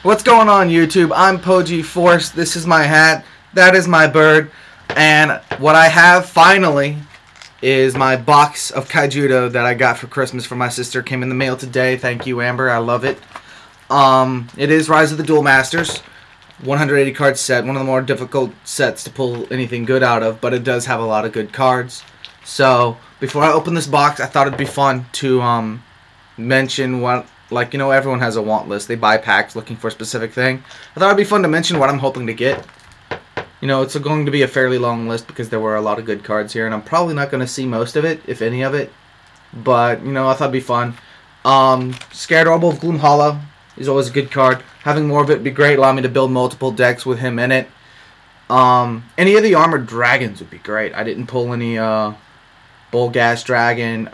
What's going on, YouTube? I'm Poji Force. This is my hat. That is my bird. And what I have finally is my box of Kaijudo that I got for Christmas from my sister. Came in the mail today. Thank you, Amber. I love it. It is Rise of the Duel Masters. 180 card set. One of the more difficult sets to pull anything good out of, but it does have a lot of good cards. So before I open this box, I thought it'd be fun to mention what, like, you know, everyone has a want list. They buy packs looking for a specific thing. I thought it'd be fun to mention what I'm hoping to get. You know, it's going to be a fairly long list because there were a lot of good cards here, and I'm probably not going to see most of it, if any of it. But, you know, I thought it'd be fun. Scared Orbital of Gloom Hollow is always a good card. Having more of it would be great. Allow me to build multiple decks with him in it. Any of the Armored Dragons would be great. I didn't pull any Bullgas Dragon.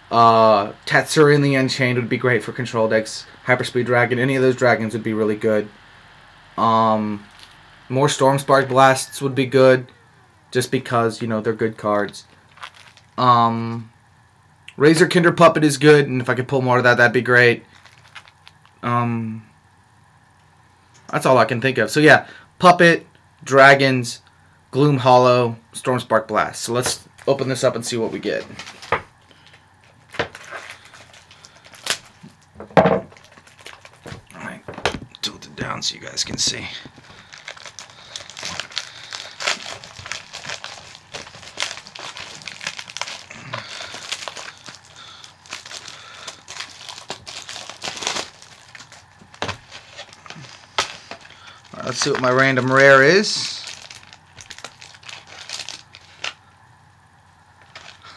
Tatsuri and the Unchained would be great for control decks. Hyperspeed Dragon, any of those dragons would be really good. More Storm Spark Blasts would be good, just because, you know, they're good cards. Razor Kinder Puppet is good, and if I could pull more of that, that'd be great. That's all I can think of. So yeah, Puppet, Dragons, Gloom Hollow, Storm Spark Blast. So let's open this up and see what we get. Alright, tilt it down so you guys can see. Let's see what my random rare is.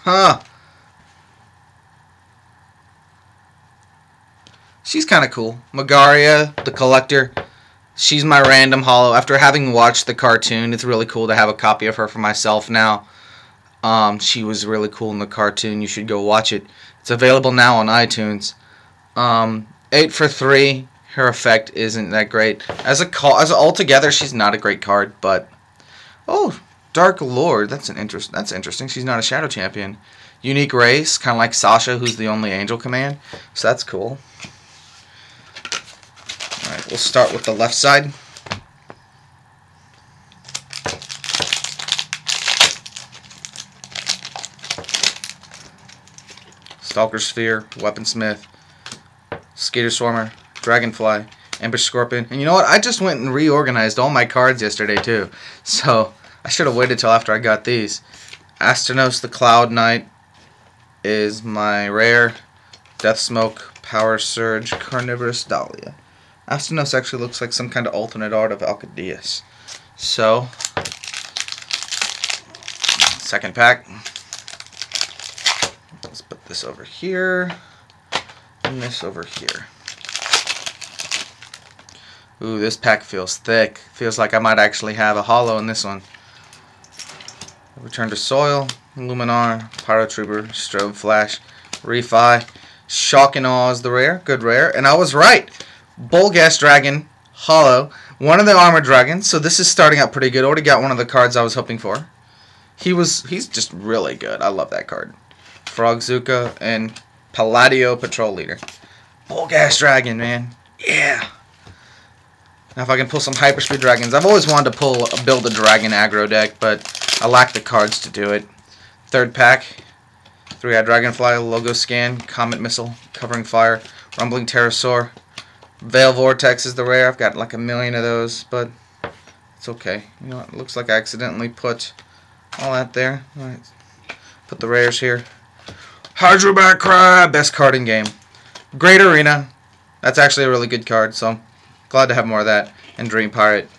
Huh. She's kind of cool. Magaria, the Collector. She's my random holo. After having watched the cartoon, it's really cool to have a copy of her for myself now. She was really cool in the cartoon. You should go watch it. It's available now on iTunes. 8 for 3. Her effect isn't that great. As altogether, she's not a great card, but oh, Dark Lord, that's interesting. She's not a Shadow Champion. Unique race, kind of like Sasha, who's the only Angel Command. So that's cool. All right, we'll start with the left side. Stalker Sphere, Weaponsmith, Skater Swarmer, Dragonfly, Ambush Scorpion. And you know what? I just went and reorganized all my cards yesterday too. So I should have waited till after I got these. Astranos the Cloud Knight is my rare. Death Smoke, Power Surge, Carnivorous Dahlia. Astranos actually looks like some kind of alternate art of Alcadius. So, second pack. Let's put this over here and this over here. Ooh, this pack feels thick. Feels like I might actually have a holo in this one. Return to Soil, Luminar, Pyrotrooper, Strobe Flash, Refi, Shock and Awe is the rare. Good rare. And I was right. Bullgas Dragon, holo. One of the Armored Dragons. So this is starting out pretty good. Already got one of the cards I was hoping for. He's just really good. I love that card. Frogzuka and Palladio Patrol Leader. Bullgas Dragon, man. Yeah. Now if I can pull some Hyperspeed Dragons. I've always wanted to build a Dragon aggro deck, but I lack the cards to do it. Third pack. 3-Eyed Dragonfly, Logo Scan, Comet Missile, Covering Fire, Rumbling Pterosaur. Veil Vortex is the rare. I've got like a million of those, but it's okay. You know, it looks like I accidentally put all that there. Alright. Put the rares here. Hydroback Crab, best card in game. Great Arena. That's actually a really good card, so glad to have more of that. And Dream Pirate.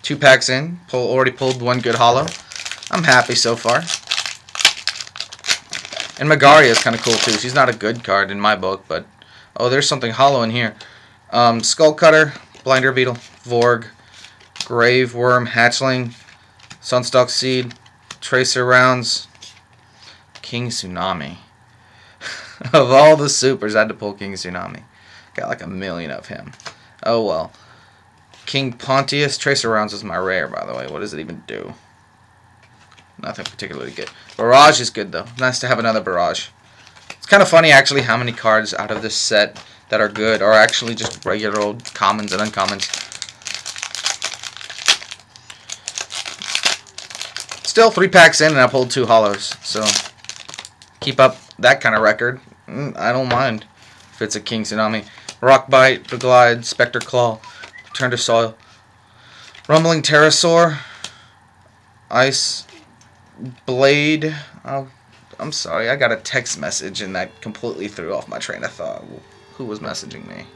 2 packs in. Already pulled one good holo. I'm happy so far. And Magaria is kind of cool too. She's not a good card in my book, but oh, there's something holo in here. Skull Cutter, Blinder Beetle, Vorg, Grave Worm, Hatchling, Sunstalk Seed, Tracer Rounds, King Tsunami. Of all the supers, I had to pull King Tsunami. Got like a million of him. Oh well. King Pontius. Tracer Rounds is my rare, by the way. What does it even do? Nothing particularly good. Barrage is good, though. Nice to have another Barrage. Let's kind of funny actually how many cards out of this set that are good are actually just regular old commons and uncommons. Still 3 packs in and I pulled 2 hollows, so keep up that kind of record. I don't mind if it's a King Tsunami. Rock Bite, Beglide, Spectre Claw, Turn to Soil, Rumbling Pterosaur, Ice Blade. Oh, I'm sorry, I got a text message and that completely threw off my train of thought. Who was messaging me?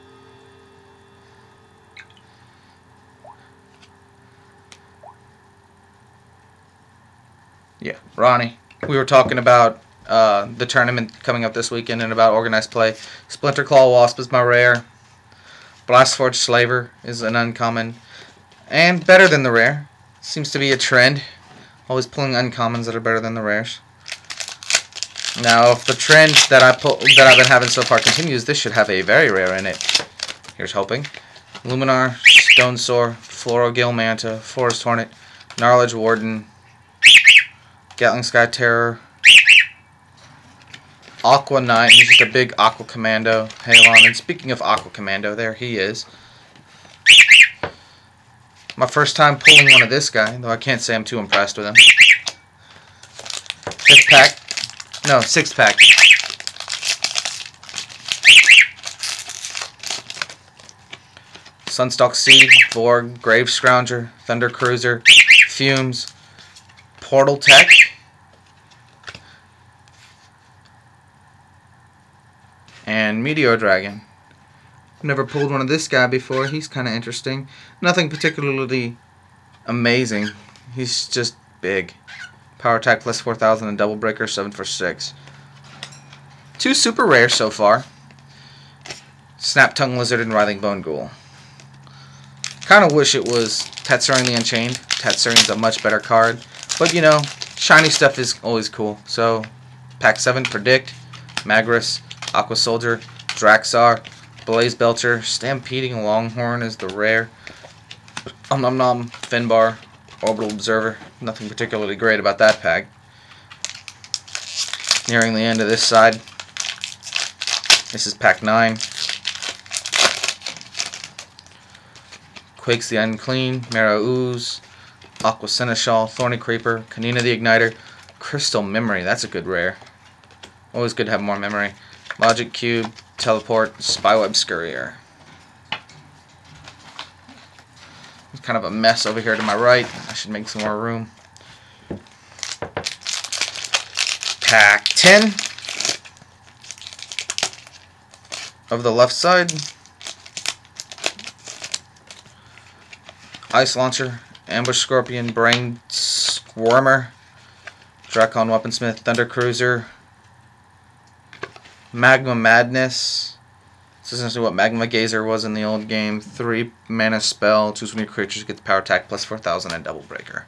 Yeah, Ronnie. We were talking about the tournament coming up this weekend and about organized play. Splinter Claw Wasp is my rare. Blastforge Slaver is an uncommon. And better than the rare. Seems to be a trend. Always pulling uncommons that are better than the rares. Now, if the trend that I've been having so far continues, this should have a very rare in it. Here's hoping. Luminar, Stone Soar, Florogale Manta, Forest Hornet, Gnarledge Warden, Gatling Sky Terror, Aqua Knight, he's just a big Aqua Commando, Halon, and speaking of Aqua Commando, there he is. My first time pulling one of this guy, though I can't say I'm too impressed with him. 5th pack. No, 6th pack. Sunstalk Seed, Vorg, Grave Scrounger, Thunder Cruiser, Fumes, Portal Tech, and Meteor Dragon. Never pulled one of this guy before. He's kind of interesting. Nothing particularly amazing. He's just big. Power attack plus 4,000 and double breaker 7 for 6. 2 super rares so far. Snap Tongue Lizard and Writhing Bone Ghoul. Kind of wish it was Tetsuring the Unchained. Tetsuring's a much better card. But you know, shiny stuff is always cool. So, pack 7, Predict, Magris, Aqua Soldier, Draxar, Blaze Belcher, Stampeding Longhorn is the rare. Nom Nom, Finbar, Orbital Observer. Nothing particularly great about that pack. Nearing the end of this side. This is pack 9. Quakes the Unclean, Marrow Ooze, Aqua Seneschal, Thorny Creeper, Kanina the Igniter, Crystal Memory. That's a good rare. Always good to have more memory. Logic Cube, Teleport, Spyweb Scurrier. It's kind of a mess over here to my right. I should make some more room. Pack 10 of the left side. Ice Launcher, Ambush Scorpion, Brain Squirmer, Dracon Weaponsmith, Thunder Cruiser, Magma Madness. This is essentially what Magma Gazer was in the old game. 3 mana spell, choose one of your creatures, get the power attack plus 4,000 and double breaker.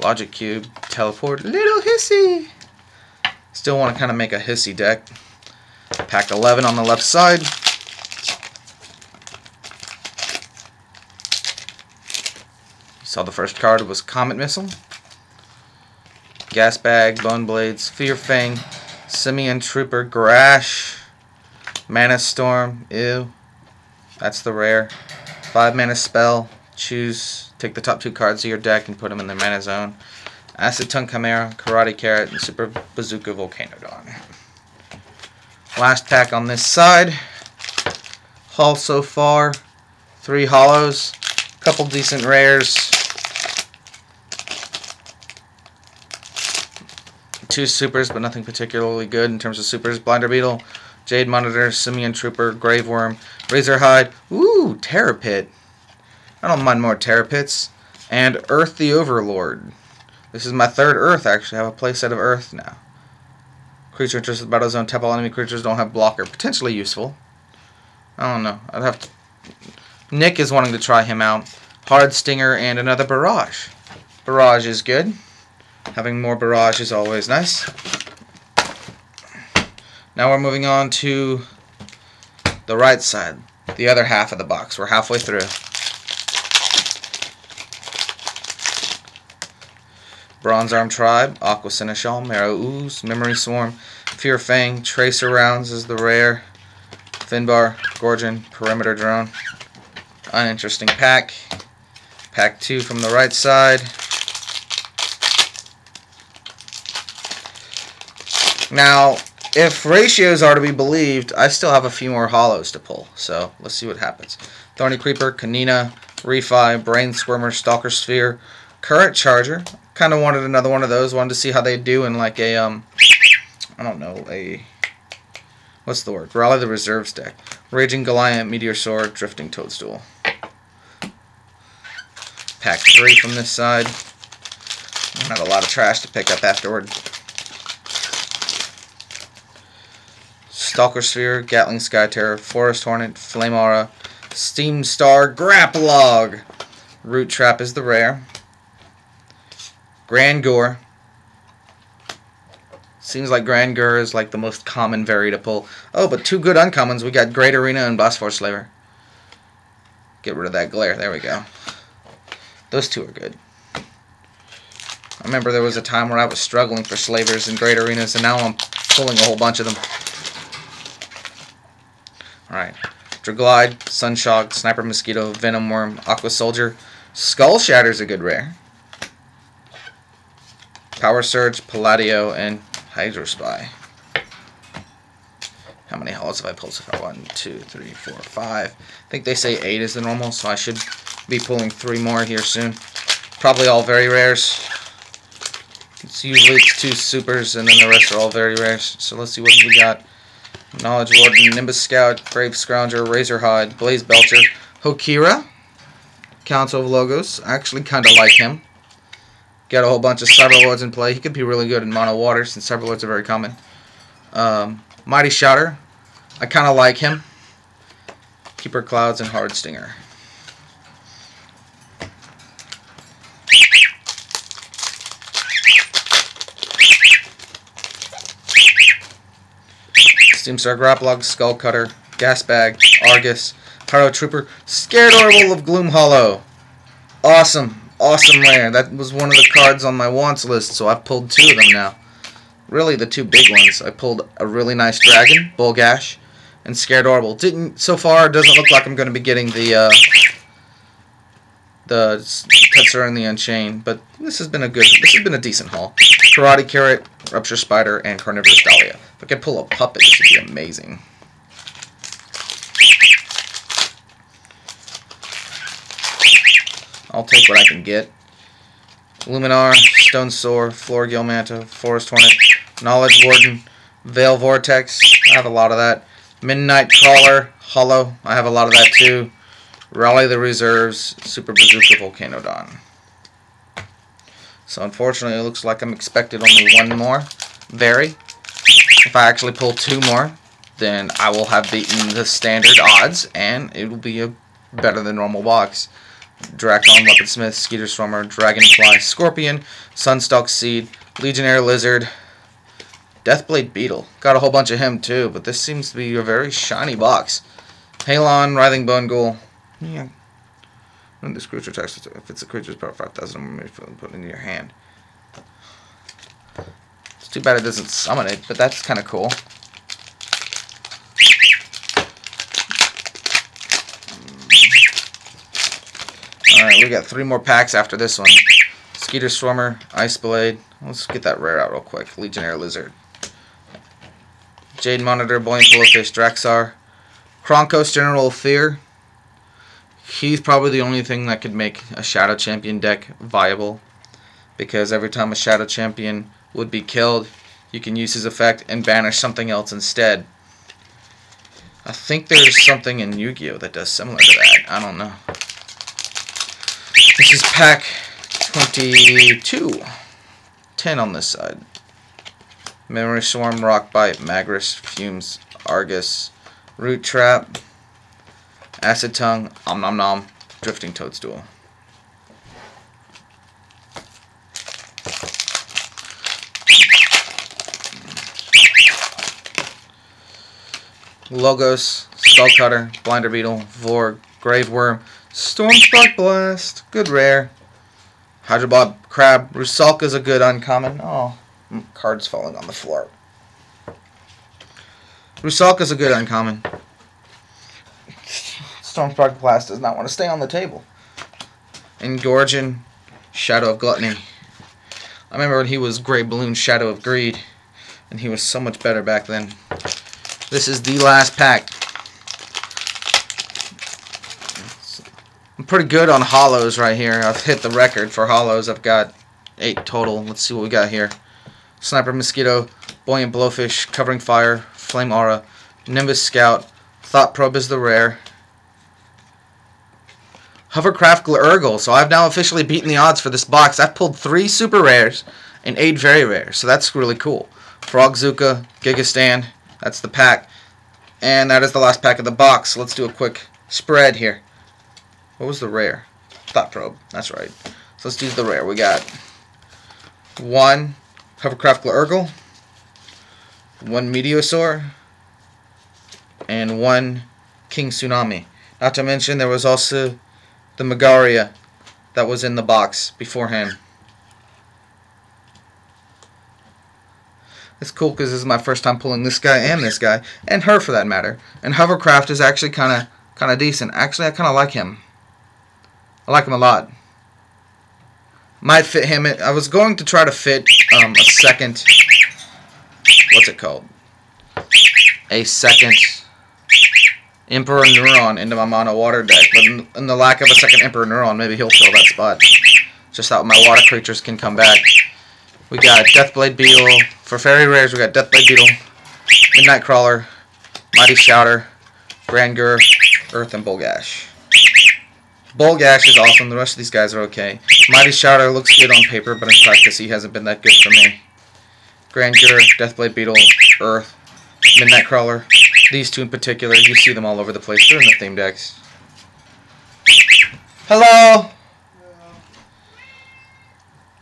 Logic Cube, Teleport, Little Hissy. Still want to kind of make a Hissy deck. Pack 11 on the left side. Saw the first card was Comet Missile, Gas Bag, Bone Blades, Fear Fang, Simian Trooper, Grash, Mana Storm, ew, that's the rare. 5 mana spell, take the top 2 cards of your deck and put them in the mana zone. Acid Tongue Chimera, Karate Carrot, and Super Bazooka Volcanodon. Last pack on this side. Haul so far, 3 hollows, couple decent rares. 2 supers, but nothing particularly good in terms of supers. Blinder Beetle, Jade Monitor, Simian Trooper, Graveworm, Razorhide, ooh, Terror Pit. I don't mind more Terror Pits. And Earth the Overlord. This is my 3rd Earth, actually. I have a playset of Earth now. Creature enters the battle zone. Tap all enemy creatures don't have blocker. Potentially useful. I don't know. I'd have to... Nick is wanting to try him out. Hard Stinger and another Barrage. Barrage is good. Having more Barrage is always nice. Now we're moving on to the right side. The other half of the box. We're halfway through. Bronze Arm Tribe, Aqua Seneschal, Marrow Ooze, Memory Swarm, Fear Fang, Tracer Rounds is the rare. Finbar, Gorgon, Perimeter Drone. Uninteresting pack. Pack 2 from the right side. Now, if ratios are to be believed, I still have a few more hollows to pull. So, let's see what happens. Thorny Creeper, Kanina, Refi, Brain Squirmer, Stalker Sphere, Current Charger. Kind of wanted another one of those. Wanted to see how they do in like a, I don't know, what's the word? Rally the Reserves deck. Raging Goliath, Meteor Sword, Drifting Toadstool. Pack 3 from this side. I have a lot of trash to pick up afterward. Stalker Sphere, Gatling Sky Terror, Forest Hornet, Flame Aura, Steam Star, Grappalog. Root Trap is the rare. Grand Gore. Seems like Grand Gore is like the most common vari to pull. Oh, but 2 good uncommons. We got Great Arena and Bosphorus Slaver. Get rid of that glare. There we go. Those 2 are good. I remember there was a time where I was struggling for Slavers and Great Arenas, and now I'm pulling a whole bunch of them. Alright. Draglide, Sunshock, Sniper Mosquito, Venom Worm, Aqua Soldier. Skull Shatter's a good rare. Power Surge, Palladio, and Hydro Spy. How many hollows have I pulled so far? 1, 2, 3, 4, 5. I think they say 8 is the normal, so I should be pulling 3 more here soon. Probably all very rares. It's usually 2 supers, and then the rest are all very rares. So let's see what we got. Knowledge Warden, Nimbus Scout, Grave Scrounger, Razorhide, Blaze Belcher, Hokira, Council of Logos. I actually kind of like him. Got a whole bunch of Cyberlords in play. He could be really good in mono water since Cyberlords are very common. Mighty Shouter. I kind of like him. Keeper Clouds and Hard Stinger. Steamstar Grappalog, Skull Cutter, Gas Bag, Argus, Pyro Trooper, Scared Orbital of Gloom Hollow. Awesome. Awesome rare. That was one of the cards on my wants list, so I've pulled 2 of them now. Really, the 2 big ones. I pulled a really nice Dragon, Bulgash, and Scared Orbital. So far, it doesn't look like I'm going to be getting the Tetsura and the Unchained, but this has been a decent haul. Karate Carrot, Rupture Spider, and Carnivorous Dahlia. If I could pull a puppet, this would be amazing. I'll take what I can get. Luminar, Stone Soar, Floor Manta, Forest Hornet, Knowledge Warden, Veil Vortex. I have a lot of that. Midnight Crawler, Hollow. I have a lot of that too. Rally the Reserves, Super Bazooka, Volcanodon. So unfortunately, it looks like I'm expected only 1 more. If I actually pull 2 more, then I will have beaten the standard odds, and it will be a better than normal box. Dracon, Weaponsmith, Skeeter Swarmer, Dragonfly, Scorpion, Sunstalk Seed, Legionnaire Lizard, Deathblade Beetle. Got a whole bunch of him too, but this seems to be a very shiny box. Halon, Writhing Bone Ghoul. Yeah. When this creature attacks, if it's a creature's power 5,000, I'm going to put it in your hand. It's too bad it doesn't summon it, but that's kind of cool. Alright, we got 3 more packs after this one. Skeeter Swarmer, Ice Blade. Let's get that rare out real quick. Legionnaire Lizard. Jade Monitor, Buoyant Pillowfish, Draxar. Kronkos, General of Fear. He's probably the only thing that could make a Shadow Champion deck viable. Because every time a Shadow Champion would be killed, you can use his effect and banish something else instead. I think there's something in Yu-Gi-Oh! That does similar to that. I don't know. This is pack 22. 10 on this side. Memory Swarm, Rockbite, Magris, Fumes, Argus, Root Trap, Acid Tongue, Om Nom Nom, Drifting Toadstool. Logos, Skull Cutter, Blinder Beetle, Vorg, Grave Worm, Stormspark Blast, good rare. Hydrobob Crab, Rusalka's a good uncommon. Oh, cards falling on the floor. Rusalka's a good uncommon. Stormspark Blast does not want to stay on the table. Engorgin, Shadow of Gluttony. I remember when he was Gray Balloon Shadow of Greed, and he was so much better back then. This is the last pack. I'm pretty good on hollows right here. I've hit the record for hollows. I've got 8 total. Let's see what we got here. Sniper Mosquito, Buoyant Blowfish, Covering Fire, Flame Aura, Nimbus Scout, Thought Probe is the rare. Hovercraft Glurgle. So I've now officially beaten the odds for this box. I've pulled 3 super rares and 8 very rares. So that's really cool. Frogzuka, Gigastan. That's the pack. And that is the last pack of the box. So let's do a quick spread here. What was the rare? Thought Probe. That's right. So let's do the rare. We got 1 Hovercraft Glurgle, 1 Meteosaur, and 1 King Tsunami. Not to mention there was also the Megaria that was in the box beforehand. It's cool because this is my first time pulling this guy, and her for that matter. And Hovercraft is actually kind of decent. Actually, I kind of like him. I like him a lot. Might fit him. I was going to try to fit a second. What's it called? A second Emperor Neuron into my mono water deck, but in the lack of a second Emperor Neuron, maybe he'll fill that spot. Just that my water creatures can come back. We got Deathblade Beetle. For fairy rares, we got Deathblade Beetle, Midnight Crawler, Mighty Shouter, Grangur, Earth, and Bolgash. Bolgash is awesome. The rest of these guys are okay. Mighty Shouter looks good on paper, but in practice he hasn't been that good for me. Grangur, Deathblade Beetle, Earth, Midnight Crawler. These 2 in particular, you see them all over the place. They're in the theme decks. Hello!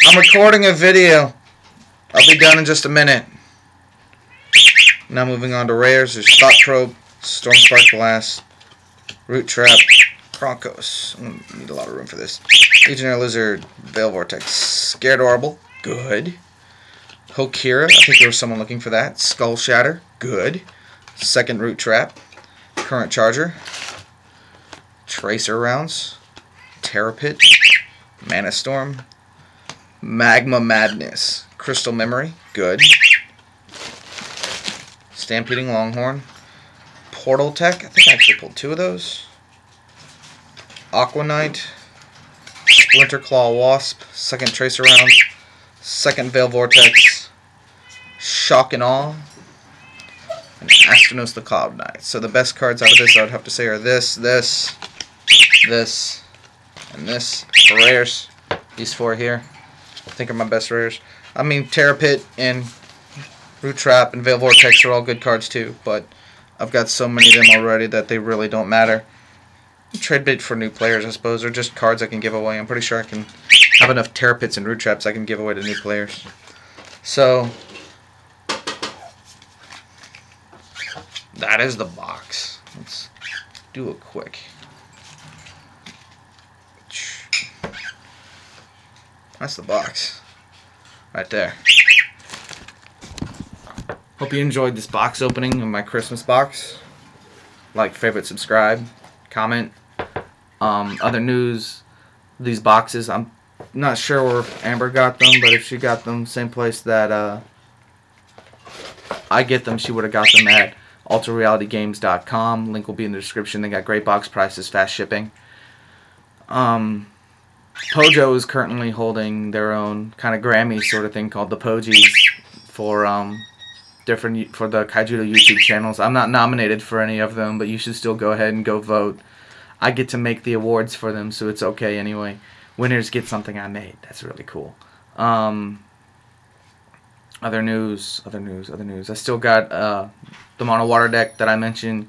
I'm recording a video. I'll be done in just a minute. Now moving on to rares. There's Thought Probe, Stormspark Blast, Root Trap, Kronkos. I'm going to need a lot of room for this. Legionnaire Lizard, Veil Vortex, Scaredorable, good. Hokira, I think there was someone looking for that. Skull Shatter, good. Second Root Trap, Current Charger, Tracer Rounds, Terra Pit, Mana Storm, Magma Madness, Crystal Memory, good. Stampeding Longhorn, Portal Tech, I think I actually pulled 2 of those. Aqua Knight, Splinter Claw Wasp, second Tracer Rounds, second Veil Vortex, Shock and Awe, and Astronos the Cloud Knight. So the best cards out of this I would have to say are this, and this. For rares, these 4 here I think are my best rares. I mean, Terra Pit and Root Trap and Veil Vortex are all good cards too, but I've got so many of them already that they really don't matter. Trade bait for new players, I suppose, or just cards I can give away. I'm pretty sure I can have enough Terra Pits and Root Traps I can give away to new players. So that is the box. Let's do it quick. That's the box. Right there. Hope you enjoyed this box opening of my Christmas box. Like, favorite, subscribe, comment. Other news, these boxes, I'm not sure where Amber got them, but if she got them same place that I get them, she would have got them at ultrarealitygames.com. Link will be in the description. They got great box prices, fast shipping. Pojo is currently holding their own kind of Grammy sort of thing called the Pogies for for the Kaijudo YouTube channels. I'm not nominated for any of them, but you should still go ahead and go vote. I get to make the awards for them, so it's okay anyway. Winners get something I made. That's really cool. Other news. I still got the mono water deck that I mentioned.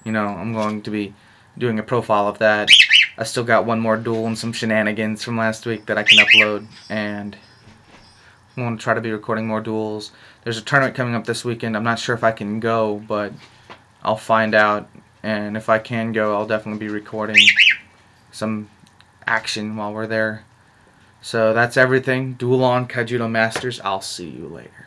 You know, I'm going to be doing a profile of that. I still got one more duel and some shenanigans from last week that I can upload, and I'm going to try to be recording more duels. There's a tournament coming up this weekend. I'm not sure if I can go, but I'll find out, and if I can go, I'll definitely be recording some action while we're there. So that's everything. Duel on, Kaijudo Masters. I'll see you later.